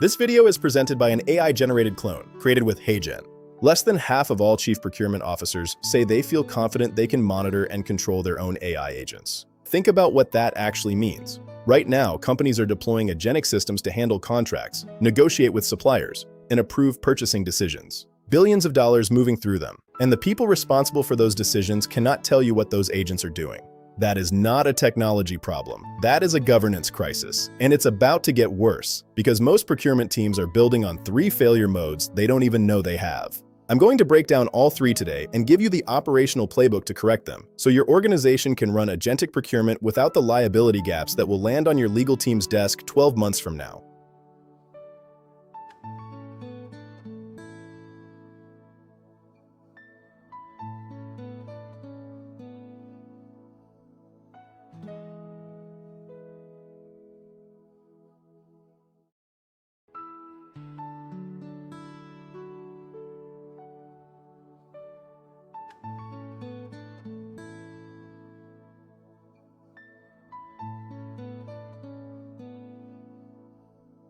This video is presented by an AI-generated clone created with HeyGen. Less than half of all Chief Procurement Officers say they feel confident they can monitor and control their own AI agents. Think about what that actually means. Right now, companies are deploying agentic systems to handle contracts, negotiate with suppliers, and approve purchasing decisions. Billions of dollars moving through them, and the people responsible for those decisions cannot tell you what those agents are doing. That is not a technology problem. That is a governance crisis, and it's about to get worse because most procurement teams are building on 3 failure modes they don't even know they have. I'm going to break down all 3 today and give you the operational playbook to correct them, so your organization can run agentic procurement without the liability gaps that will land on your legal team's desk 12 months from now.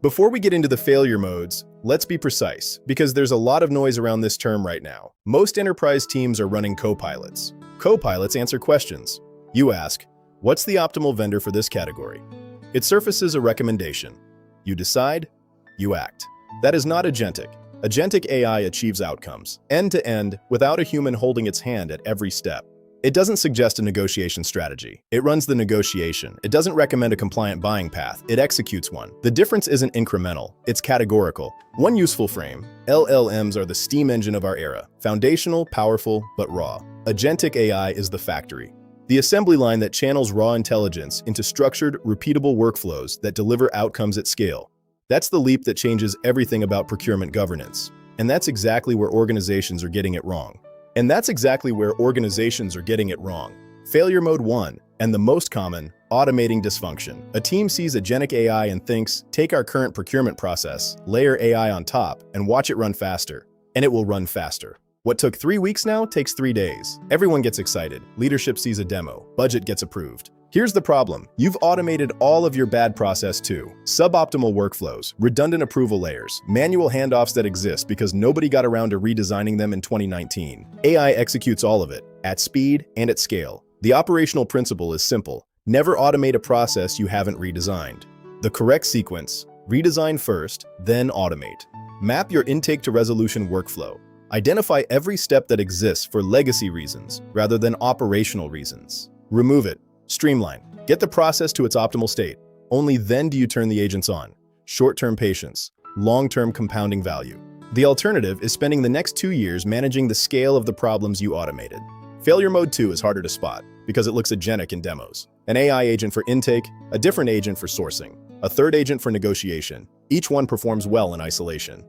Before we get into the failure modes, let's be precise, because there's a lot of noise around this term right now. Most enterprise teams are running co-pilots. Co-pilots answer questions. You ask, what's the optimal vendor for this category? It surfaces a recommendation. You decide, you act. That is not agentic. Agentic AI achieves outcomes, end-to-end, without a human holding its hand at every step. It doesn't suggest a negotiation strategy. It runs the negotiation. It doesn't recommend a compliant buying path. It executes one. The difference isn't incremental. It's categorical. One useful frame. LLMs are the steam engine of our era. Foundational, powerful, but raw. Agentic AI is the factory. The assembly line that channels raw intelligence into structured, repeatable workflows that deliver outcomes at scale. That's the leap that changes everything about procurement governance. And that's exactly where organizations are getting it wrong. Failure mode 1, and the most common, automating dysfunction. A team sees agentic AI and thinks, take our current procurement process, layer AI on top, and watch it run faster. And it will run faster. What took 3 weeks now takes 3 days. Everyone gets excited. Leadership sees a demo. Budget gets approved. Here's the problem. You've automated all of your bad process too. Suboptimal workflows, redundant approval layers, manual handoffs that exist because nobody got around to redesigning them in 2019. AI executes all of it, at speed and at scale. The operational principle is simple. Never automate a process you haven't redesigned. The correct sequence: redesign first, then automate. Map your intake to resolution workflow. Identify every step that exists for legacy reasons rather than operational reasons. Remove it. Streamline. Get the process to its optimal state. Only then do you turn the agents on. Short-term patience, long-term compounding value. The alternative is spending the next 2 years managing the scale of the problems you automated. Failure mode 2 is harder to spot because it looks agentic in demos. An AI agent for intake, a different agent for sourcing, a third agent for negotiation. Each one performs well in isolation.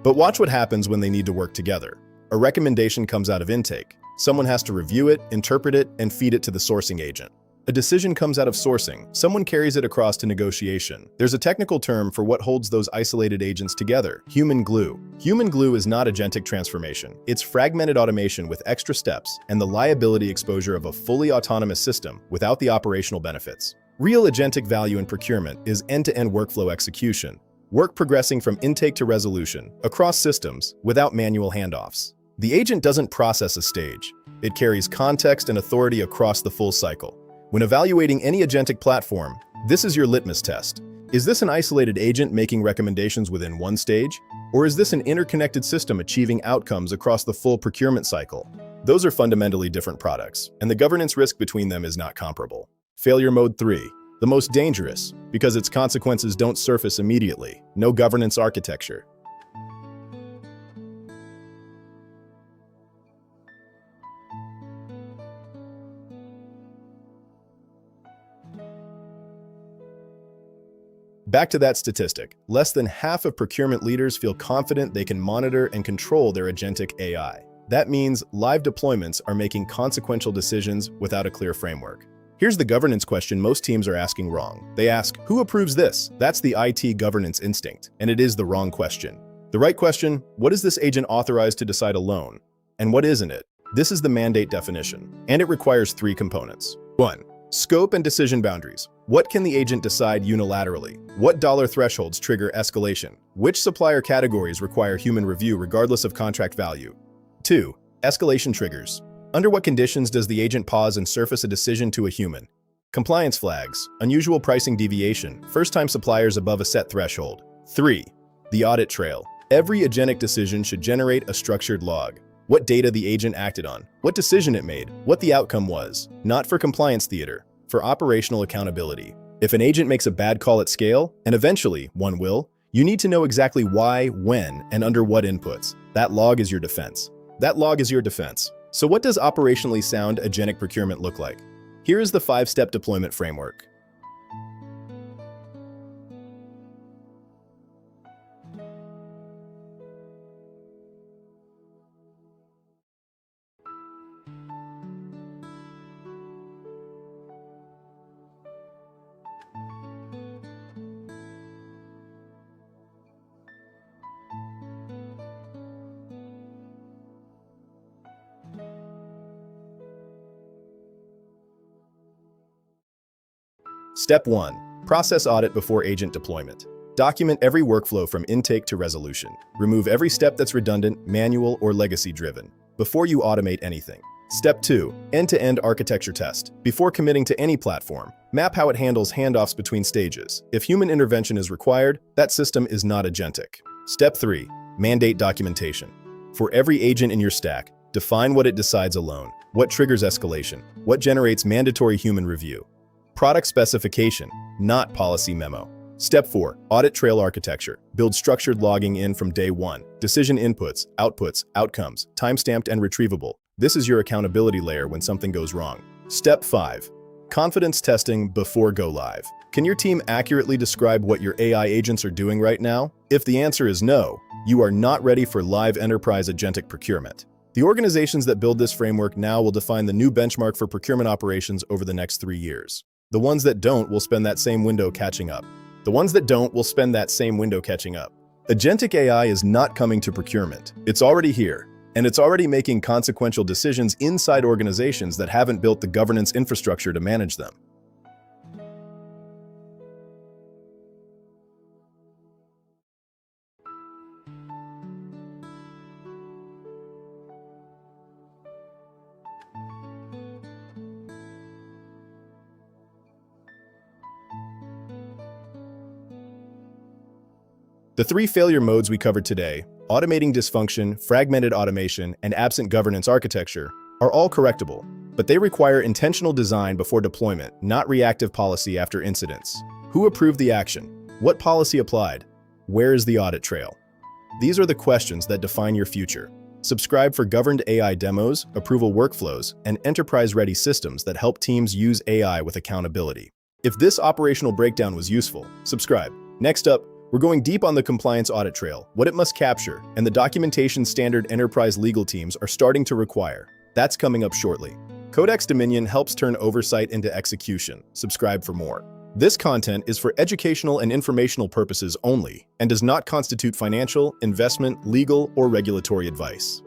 But watch what happens when they need to work together. A recommendation comes out of intake. Someone has to review it, interpret it, and feed it to the sourcing agent. A decision comes out of sourcing. Someone carries it across to negotiation. There's a technical term for what holds those isolated agents together: human glue. Human glue is not agentic transformation. It's fragmented automation with extra steps and the liability exposure of a fully autonomous system without the operational benefits. Real agentic value in procurement is end-to-end workflow execution. Work progressing from intake to resolution, across systems, without manual handoffs. The agent doesn't process a stage. It carries context and authority across the full cycle. When evaluating any agentic platform, this is your litmus test. Is this an isolated agent making recommendations within one stage? Or is this an interconnected system achieving outcomes across the full procurement cycle? Those are fundamentally different products, and the governance risk between them is not comparable. Failure mode 3. The most dangerous, because its consequences don't surface immediately. No governance architecture. Back to that statistic, less than half of procurement leaders feel confident they can monitor and control their agentic AI. That means live deployments are making consequential decisions without a clear framework. Here's the governance question most teams are asking wrong. They ask, who approves this? That's the IT governance instinct, and it is the wrong question. The right question, what is this agent authorized to decide alone? And what isn't it? This is the mandate definition, and it requires 3 components. 1. Scope and decision boundaries. What can the agent decide unilaterally? What dollar thresholds trigger escalation? Which supplier categories require human review regardless of contract value? 2. Escalation triggers. Under what conditions does the agent pause and surface a decision to a human? Compliance flags, unusual pricing deviation, first-time suppliers above a set threshold. 3. The audit trail. Every agentic decision should generate a structured log. What data the agent acted on, what decision it made, what the outcome was. Not for compliance theater, for operational accountability. If an agent makes a bad call at scale, and eventually one will, you need to know exactly why, when, and under what inputs. That log is your defense. That log is your defense. So what does operationally sound agentic procurement look like? Here is the 5-step deployment framework. Step 1. Process audit before agent deployment. Document every workflow from intake to resolution. Remove every step that's redundant, manual, or legacy-driven before you automate anything. Step 2. End-to-end architecture test. Before committing to any platform, map how it handles handoffs between stages. If human intervention is required, that system is not agentic. Step 3. Mandate documentation. For every agent in your stack, define what it decides alone, what triggers escalation, what generates mandatory human review. Product specification, not policy memo. Step 4. Audit trail architecture. Build structured logging in from day 1. Decision inputs, outputs, outcomes, timestamped and retrievable. This is your accountability layer when something goes wrong. Step 5. Confidence testing before go live. Can your team accurately describe what your AI agents are doing right now? If the answer is no, you are not ready for live enterprise agentic procurement. The organizations that build this framework now will define the new benchmark for procurement operations over the next 3 years. The ones that don't will spend that same window catching up. Agentic AI is not coming to procurement. It's already here, and it's already making consequential decisions inside organizations that haven't built the governance infrastructure to manage them. The 3 failure modes we covered today, automating dysfunction, fragmented automation, and absent governance architecture, are all correctable, but they require intentional design before deployment, not reactive policy after incidents. Who approved the action? What policy applied? Where is the audit trail? These are the questions that define your future. Subscribe for governed AI demos, approval workflows, and enterprise-ready systems that help teams use AI with accountability. If this operational breakdown was useful, subscribe. Next up, we're going deep on the compliance audit trail, what it must capture, and the documentation standard enterprise legal teams are starting to require. That's coming up shortly. Codex Dominion helps turn oversight into execution. Subscribe for more. This content is for educational and informational purposes only and does not constitute financial, investment, legal, or regulatory advice.